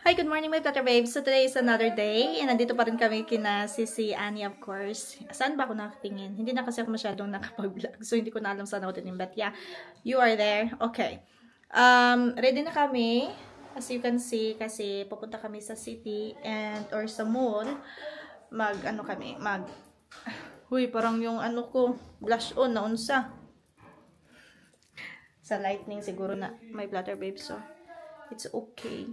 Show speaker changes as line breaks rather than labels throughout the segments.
Hi, good morning my Flutter Babes. So today is another day and nandito pa rin kami kina si Annie of course. Saan ba ako nakatingin? Hindi na kasi ako masyadong nakapag-vlog so hindi ko na alam saan ako din. But yeah, you are there. Okay. Ready na kami. As you can see kasi pupunta kami sa city and or sa mall. Huy, parang yung ano ko, blush on na unsa. Sa lightning siguro na my Flutter Babes. So it's okay.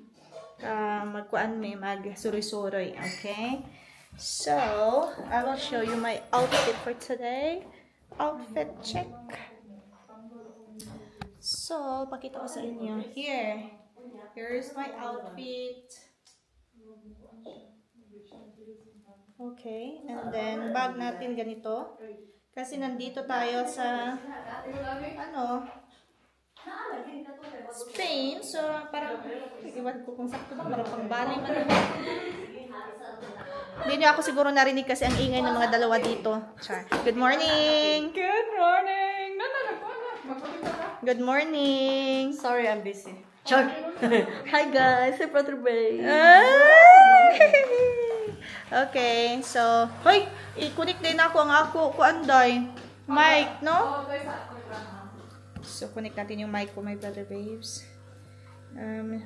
Mag-suroy-suroy, okay? So, I will show you my outfit for today. Outfit check. So, pakita ko sa inyo. Here's my outfit. Okay, and then bag natin ganito. Kasi nandito tayo sa, Spain, so parang iwan ko kung sakto ba, parang pangbalay man naman. Hindi niyo ako siguro narinig kasi ang ingay ng mga dalawa dito. Char. Good morning!
Good morning!
Good morning!
Sorry, I'm busy.
Char. Hi guys! Hi Brother Bay! Okay, so hoy! I-connect din ako ang kuanday. Mic, no? So, connect natin yung mic ko, my Flutter Babes.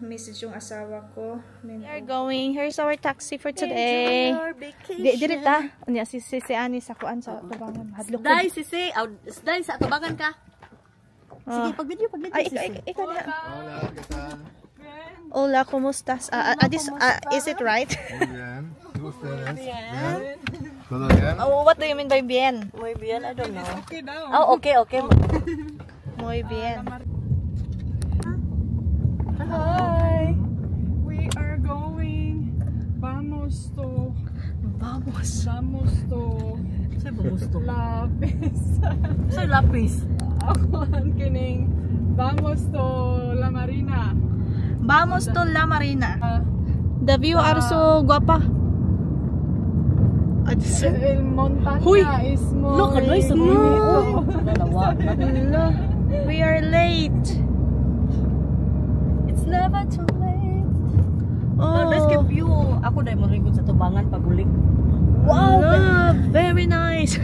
Message yung asawa ko. We are going. Here's our taxi for today. Enjoy your vacation. Dirita. Si Annie sa kuan sa tubangan. Hadlok ko.
Dai, sisi. Dai, sa tubangan ka. Sige, pag-video.
Ay, ikaw na. Hola, kumusta? Is it right?
Bien. ¿Todo bien?
Oh, what do you mean by bien?
Muy bien, I don't know.
Okay daw.
Oh, okay.
Muy bien.
Hi! We are going. Vamos to. Lapis.
Say lapis.
Awan kining. Vamos to La Marina.
Vamos to La Marina. The view are so guapa.
El montaña
Huy!
is more.
Look, ano is
No. We are late.
It's never too late.
Oh,
Let's give you. Ako dahil maringkod sa tubangan paguling.
wow, very nice.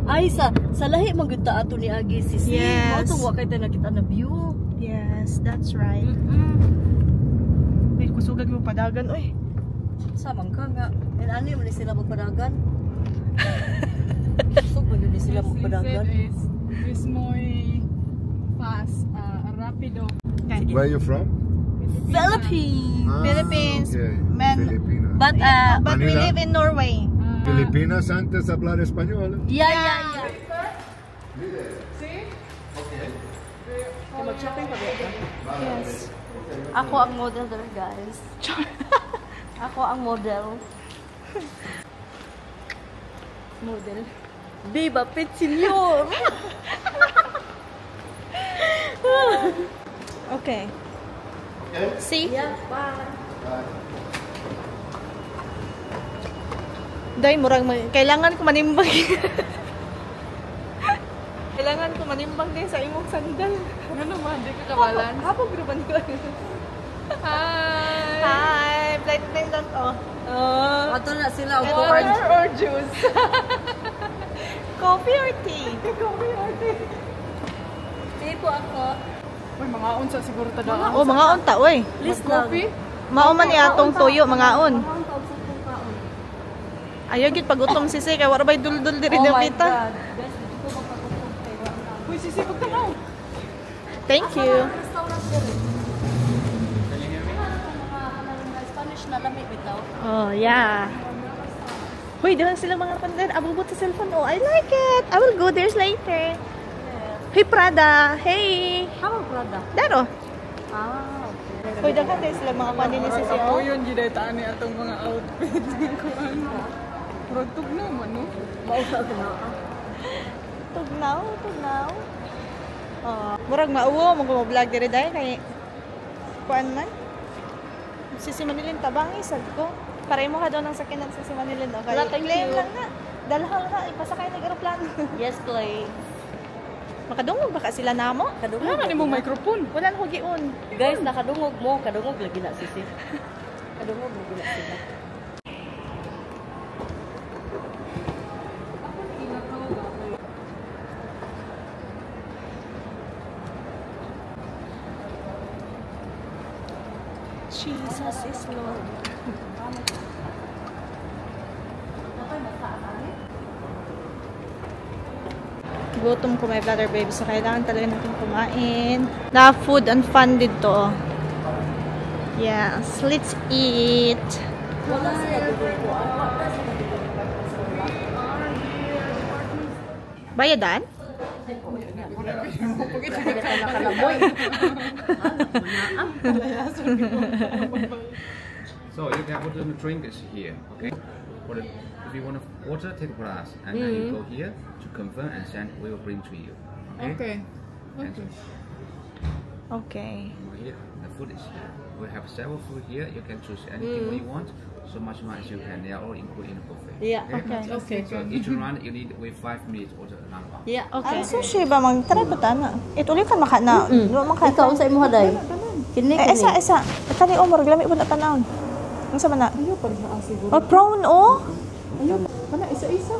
Ay, sa lahi maganda ato ni Agi Sisi.
Yes.
Ato wa kay tayo nakita na view.
Yes, that's right. Uy, kusugag mo padagan, uy.
Samang ka nga. And ano yung sila magpadagan? So, pwede din sila magpadagan.
Is muy fast, rapido.
Where are you from?
Philippines!
Philippines.
Okay.
Man,
Filipinas.
But,
but we
Manila.
live in Norway.
Filipinas antes hablar español.
yeah.
See?
Mag-shopping pa ba?
Yes.
Ako ang model there, guys. Ako ang model. Viva Pet Senior!
Okay. See?
Yeah, bye.
Day, kailangan ko manimbang. Kailangan ko manimbang din sa imong sandal.
Ano man, di ka kabalan.
Hapog gruban ko.
Hi!
Hi! Flight attendant, oh.
Ato na sila.
Orange
or juice?
Coffee or tea?
Coffee or tea?
Tea po ako.
Uy, mga unsa siguro tadaan.
Oh, mga unta, oy.
List lang.
Coffee?
Mauman ni atong tuyo, mga on.
Ang tawag sa itong kaon.
Ayaw gid pagutom si Sey kay wala bay dul-dul diri
Oh
na
my
pita.
God. Guys, dito ko magpagutom kay Wanda.
Uy, sisipag ka mo.
Thank you.
Restaurant dito. Mga Spanish na lamig bitaw.
Oh, yeah. Hoy, doon sila mga pandan. Abubot sa cellphone. Oh, I like it. I will go there later. Hey, Prada. Hey.
How Prada?
Daro.
Ah, okay.
Hoy, dakan din sila mga panin ni Sisi.
Ako
Oh.
yun, giday taan ni atong mga outfit. Kuan. Product na man, no?
Mausa ka na.
Tugnaw. Oh, murag mauwo mo ko vlog diri dai kay kuan man. Sisi Manilin tabang isad ko. Pare mo ka daw ng sakinan sa Sisi Manilin no. Kay
Wala, thank
claim
you.
lang na. Dalhal ka ipasakay ng eroplano.
Yes, Clay.
Makadungog baka sila namo?
Kadungog.
Ano man imong microphone?
Wala na ko giun.
Guys, nakadungog mo. Kadungog lagi na sisi. Kadungog lagi na sila.
Jesus is Lord. Gutom ko, my brother babe. So, kailangan talaga natin kumain. Na food and fun dito. Yes, let's eat.
Wala sila duduguan. Wala sila
Bayadan?
So you can order the drink is here, okay? If you want water, take a glass, and then you go here to confirm, and then we will bring to you. Okay.
Okay.
And
Okay.
here, the food is here. We have several food here. You can choose anything what you want. So much as you can. They are all included in the buffet.
Yeah.
Okay.
So each round you need with 5 minutes order another one.
Yeah.
Okay. Ang sushi ba mag-try pa tana? Ituloy ka maka na.
Ikaw sa imo haday. Kini
Eh, esa. Kani o murag lami pud na tanawon. Unsa man na?
Ayaw pa rin siguro.
Oh, prawn oh.
Ayaw. Kana isa-isa.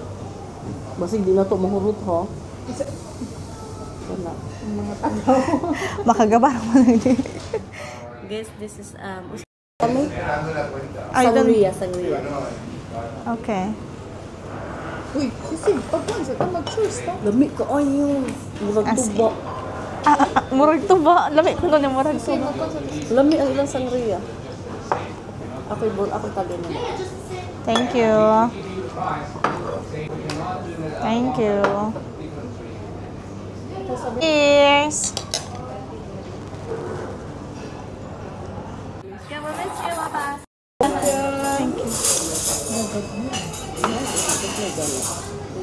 Basig di na to mahurot ho. Wala.
Makagabar mo na din.
Guys, this is
Ay,
sangria.
Okay.
Uy, sisig. Pagkan sa ta mag-choose ta.
Lami ko yung murag tuba.
Murag tuba. Lami ko nun yung murag tuba.
Lami ang ilang sangria. Ako tabi na.
Thank you. Thank you. Cheers. Thank you.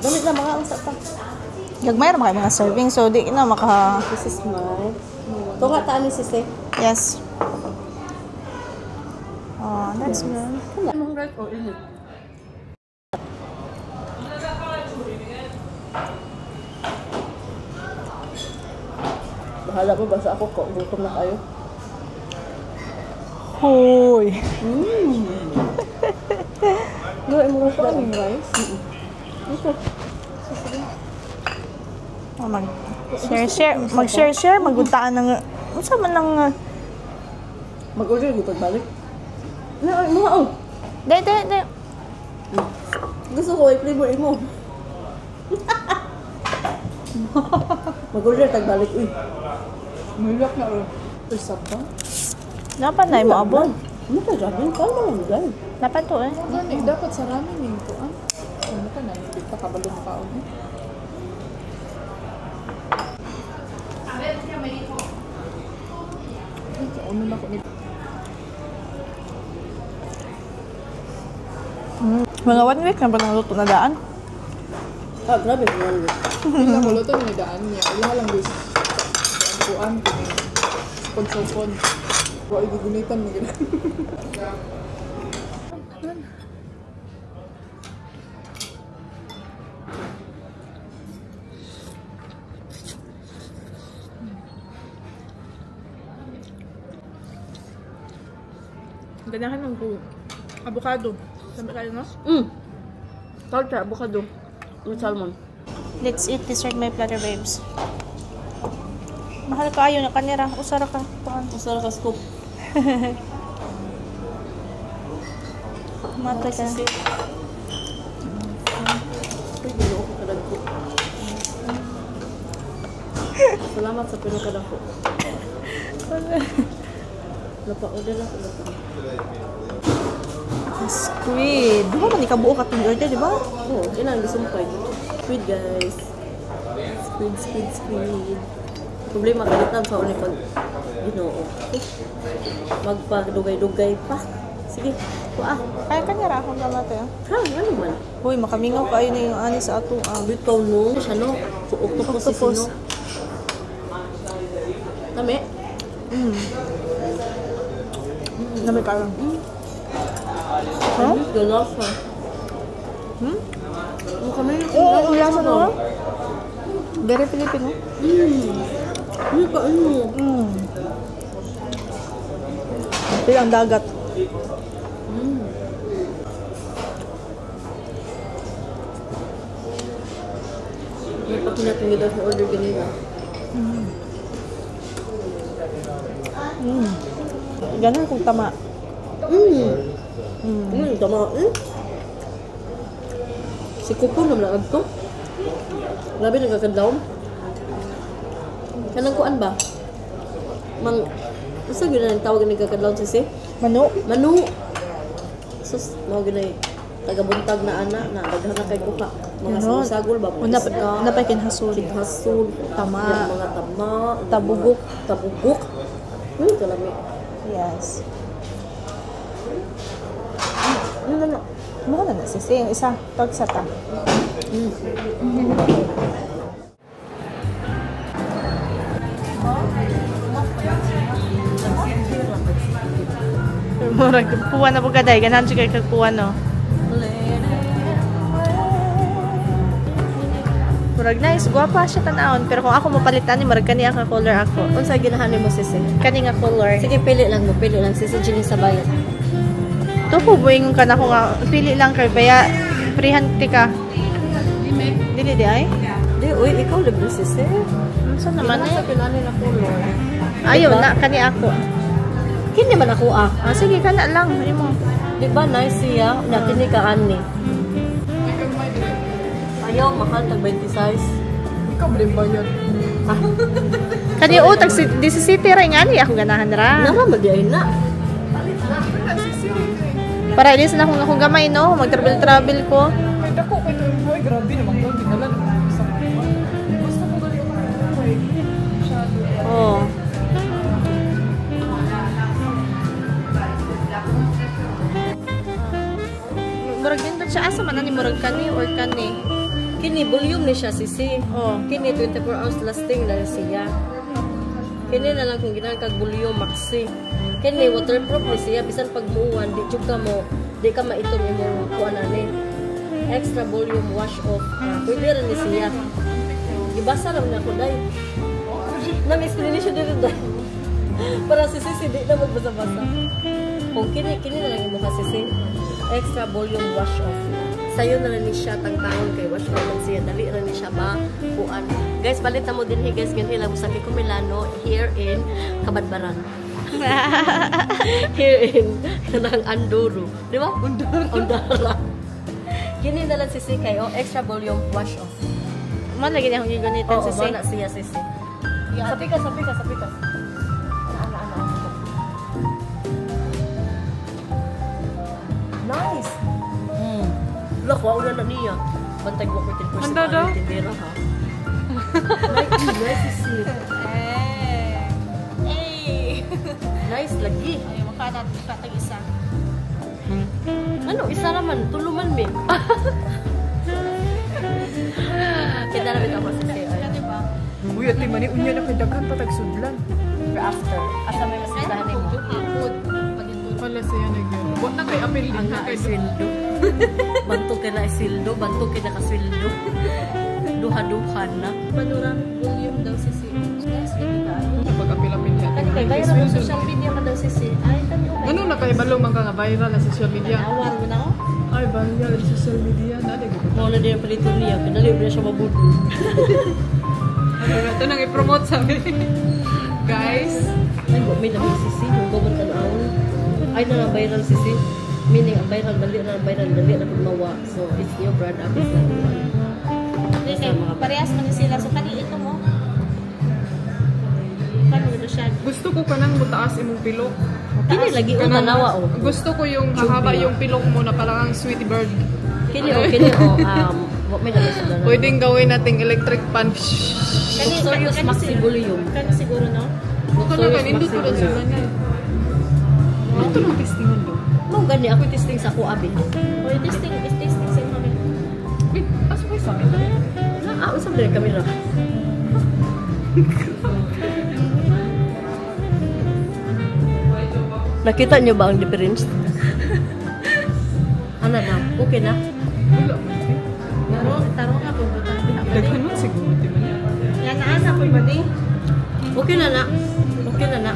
Dami na mga ang sata.
Gagmay ra mga serving so di na maka.
This is mine. Tunga taan ni sisi.
Yes. Oh, that's good.
Anong right or init? Bahala mo, basta ako ko. Gutom na kayo.
Hoy.
Gawin mo sa
Ano yung rice?
Oh, mag-share, maguntaan ng unsa man ng
mag-order dito balik. Na, mo.
de.
Gusto ko i-flavor mo. Mag-order tag balik uy.
Mahilak na rin. Isa pa?
Dapat na mo abon.
Ano ka dyan? Kala mo lang dyan.
Dapat to eh.
Gani, dapat sa ramen yung kuan. Ano ka na? Hindi pa kabalong kaon eh. Ay, kaunan ako nito.
Mga 1 week na ba nang luto na daan?
Ah, grabe mo.
Hindi na kuluto na daan niya. Uliha lang guys. Ang kuan. Konsopon. Huwag igugunitan mo gano'n. Ganahan ng avocado. Sabi kayo, no?
Torta, avocado. With salmon.
Let's eat dessert my platter babes. Mahal kayo na kanira. Usara ka. Tuan.
Masarap ka scoop.
Matay ka.
Uy, bilo ko kadagpo. Salamat sa pinakadagpo. Napa-order ako na ito.
Squid. Di ba man ikabuo ka ping order, di ba?
Oo, ilang gisumpay. Squid guys. Squid. Problema galitan sa ulit pag ginoo. Magpagdugay-dugay pa. Sige, kuha.
Kaya kanira akong namatay.
Ha, ano man?
Hoy, makamingaw kayo na yung ani sa ato.
Bitaw no. Siya no. Octopus si
Octopus.
Sino. Nami?
Lamig ka lang.
Huh? Galasa. Ano kami?
Oo, lasa na. Very Filipino.
Ano ka ano?
Ito ang dagat.
May pakinatong ito sa order ganito.
Ganun kung tama.
Tama. Si Kupon naman ang to. Grabe nagkakadlaw. Kanang kuan ba? Usa gyud na tawag ni nagkakadlaw si
Mano.
Manu. Sus, mao gyud tagabuntag na ana na daghan na kay kuha. Mga
Ganon.
sagol ba?
Una pa kinhasul.
Hasul,
Tama.
mga tama,
Tabugok.
tabugok. Kalami.
Yes.
Ano.
Mo na sisi yung isa tag sa ta. Murag kuha na bugaday ganahan siya kay kuha no. Murag nice, guwapa siya tanawon pero kung ako mapalitan ni murag kani ka color ako.
Unsa ginahan mo sisi?
Kani nga color.
Sige pili lang sisi Jenny sa bayad.
To po buing ka na ko nga pili lang kay baya freehand ka. Dili di ay.
Di, uy, ikaw libre sisi.
Saan naman
Sa
eh?
pinani na color.
Ayaw na kani ako.
Kini man ako ah.
Ah sige kana lang ano mo.
Di ba nice siya? Na kini ka ani. Ayaw mahal tag 20 size.
Ikaw ba rin bayad?
Kani o tag di si city ra ngani ako ganahan ra.
Nara magdiay na.
Para ilis na akong gamay no, mag-travel ko.
Ay, dako ko ito yung boy. Grabe naman yun. Tingala na sa mga. Gusto ko ganito ka ng boy. Masyado.
Oh. Murag din to siya asa man ni murag kani or kani.
Kini volume ni siya sisi.
Oh.
Kini 24 hours lasting na siya. Kini na lang kung ginang kag volume maxi. Kini waterproof ni siya bisan pag muwan di jud ka mo di ka maitong imong kuan ani. Extra volume wash off. Pwede rin ni siya. Gibasa lang na ko dai. Nang explanation dito dai. Para si sisi di na magbasa-basa. Kung kini na lang imong sisi. Extra volume wash off. Sayo na rin siya tangtangon kay wash off man siya dali rin siya ba kuan. Guys, balit na mo din guys ganhi lang sa Pico Milano here in Kabadbaran. Here in kanang Andoro, di ba? Ondara. Kini na lang sisi kayo extra volume wash off.
Man lagi akong gigunitan
Oo,
sa
ba na siya sisi. Sapi ka. Nice. Lako, una na niya. Bantay ko 15%
Manda daw?
tindera ha. Nice sisi. Nice lagi.
Ay, makana tag isa.
Ano, isa naman, tuluman mi. Kita na bitaw ko sa siya.
Di ba?
Uy, ati mani unya na kay daghan pa tag sudlan.
After, asa may masitahan mo.
Wala siya nagyan. Wa na kay apel din
Ang
na kay
naisildo. Bantok kay naisildo, bantok kay nakasildo. Duha-duhan na.
Panoramic volume daw si si. Yes, hindi ka.
pag-apil-apil niya.
Kaya kay viral sa social media ka daw si ay tanyo kay.
Ano na kay balo man ka nga viral na social media?
Awar mo na ako.
Ay, viral sa social media na di ko.
Mo na din palito niya, kadali ba siya mabudol.
Ano na to nang i-promote sa amin. Guys,
Ay, may nabi sisi, yung gawin ka naon. Ay na lang viral sisi. Meaning, ang viral, dali na kumawa. So, it's your brand up is not one.
Parehas man sila. So, kani ito mo. Kano ito siya?
gusto ko kanang mutaas imong pilok.
Kini lagi o tanawa o.
Gusto ko yung hahaba yung pilok mo na parang sweetie bird.
Kini o, may nabi sila na.
Pwedeng gawin nating electric pan.
Luxurious maxi volume.
Kano siguro, no?
Kanakan, hindi ko rin sila na. Ito lang testingan do.
Mau gani ako testing sa ko abi.
O, testing sa mami.
Wait, aso ko sa amin.
Usap din kamera. Nakita niyo ba ang difference? Ano na? Okay na?
Wala man.
Tarong nga po.
Daghan man siguro, di man.
Yan na, ana po.
Okay na na. Okay na na.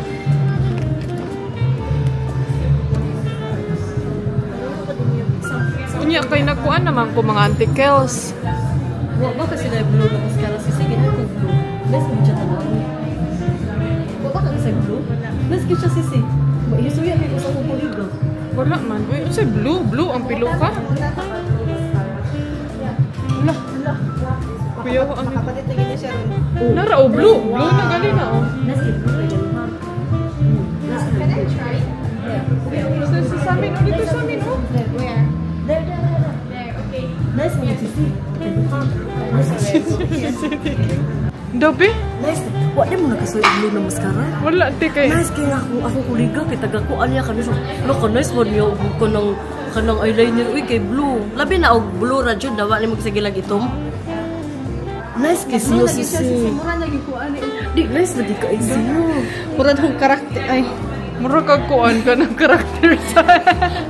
Unya kay nakuan naman ko mga antikels.
Wa ba kasi na blue na mascara si sige na ko blue. Best mo siya tanong. Wa ba kasi blue? Best ko siya sisi. Ba isuya kay ko sa kong pulido.
Wala man. Uy, unsay blue? Blue ang piluka? Wala. Kuya ko ang
Kapalit lagi niya siya ron.
nara oh, blue. Blue na gali na oh.
Nasi blue kay ganun ha.
Can I try?
Sa amin, oh, dito sa amin oh.
Where?
There.
There, okay.
Nice mo sisi.
Dabi?
Nice. Wa di mo nakasuy blue na mascara.
Wala, te kay.
Nice kay ako kuliga kay tagakuan niya kami so. Loko nice mo niyo ko ng kanang eyeliner uy kay blue. Labi na og blue ra jud dawa ni magsige lagi itom. Nice kay siyo sisi.
Mura lagi ko ani.
Di nice lagi ka siyo.
Mura ng karakter ay.
Mura kag kuan ka ng karakter sa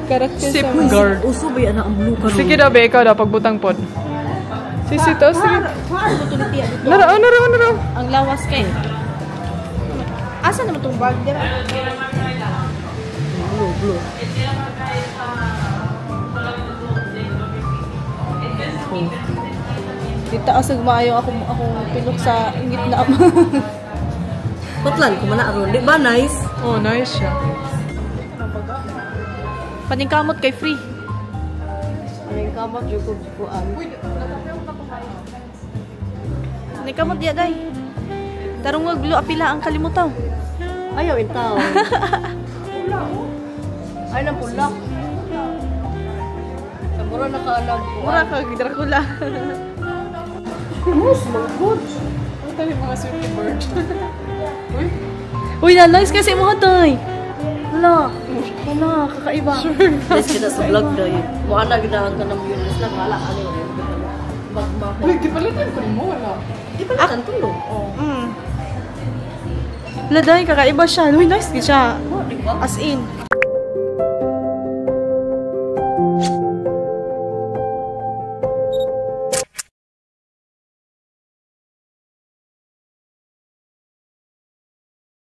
Karakter
Sip
sa
guard.
Uso ba yan ang blue karon?
Sige daw, be, ikaw daw, pagbutang pod. Sisi to, sige. Nara.
ang lawas kay. Asa naman tong bag dira?
Blue.
Dita asag maayo ako pilok sa ingit na ama.
Patlan ko man aron. Di ba nice?
Oh, nice siya.
Paningkamot kay free.
Ano yung kamot yung kuan?
Paningkamot diya day. Tarong wag lo apila ang kalimutaw.
Ayaw intaw. Ay nang pula. Sa mura nakaalag ko.
Mura ka Dracula.
Nice, mga good.
Ang tali mga sweetie bird. Uy,
Uy, na nice kasi mo day. Wala. Wala, kakaiba.
Nice kita sa vlog dahil. Muana ginahan ka ng yun. Mas naghala ka niyo. Magmahal.
uy, gipalitan ko mo, wala.
Di ba natin tulog?
Wala day, kakaiba siya. Uy, nice di siya.
Oh, di ba?
As in.